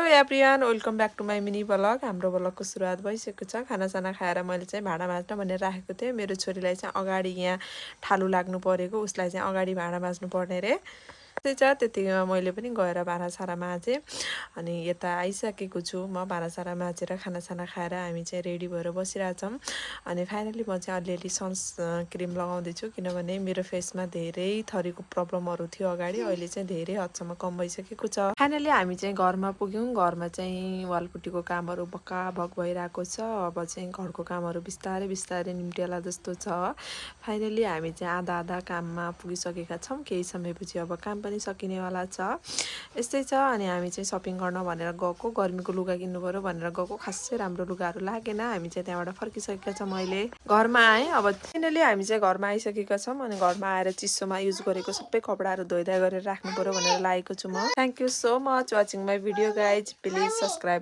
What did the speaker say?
Everyone welcome back to my mini blog. हाम्रो ब्लगको सुरुवात भइसकेको छ। खानासाना खाएर मैले चाहिँ भाँडा माझ्न भनेर राखेको थिएँ। मेरो छोरीलाई चाहिँ अगाडि यहाँ ठालु लाग्नु परेको, उसलाई चाहिँ अगाडि भाँडा माझ्नु पर्ने रे। त्यही छ, त्यतिमा मैले पनि गएर भाँडासारा माझेँ। अनि यता आइसकेको छु म। भाँडासारा माझेर खानासाना खाएर हामी चाहिँ रेडी भएर बसिरहेछौँ। अनि फाइनली म चाहिँ अलिअलि सनस्क्रिम लगाउँदैछु, किनभने मेरो फेसमा धेरै थरीको प्रब्लमहरू थियो अगाडि, अहिले चाहिँ धेरै हदसम्म कम भइसकेको छ। फाइनली हामी चाहिँ घरमा पुग्यौँ। घरमा चाहिँ वालपुट्टीको कामहरू बक्काबक भइरहेको छ। अब चाहिँ घरको कामहरू बिस्तारै बिस्तारै निम्टिएला जस्तो छ। फाइनली हामी चाहिँ आधा आधा काममा पुगिसकेका छौँ। केही समयपछि अब काम पनि सकिनेवाला छ। यस्तै छ। अनि हामी चाहिँ सपिङ गर्न भनेर गएको, गर्मीको लुगा किन्नु पर्यो भनेर गएको। खासै राम्रो लुगाहरू लागेन। हामी चाहिँ त्यहाँबाट फर्किसकेका छौँ। अहिले घरमा आएँ। अब फाइनली हामी चाहिँ घरमा आइसकेका छौँ। अनि घरमा आएर चिसोमा युज गरेको सबै कपडाहरू धोइधाइ गरेर राख्नु पर्यो भनेर लागेको छु म। Thank you so much watching my video guys. Please subscribe.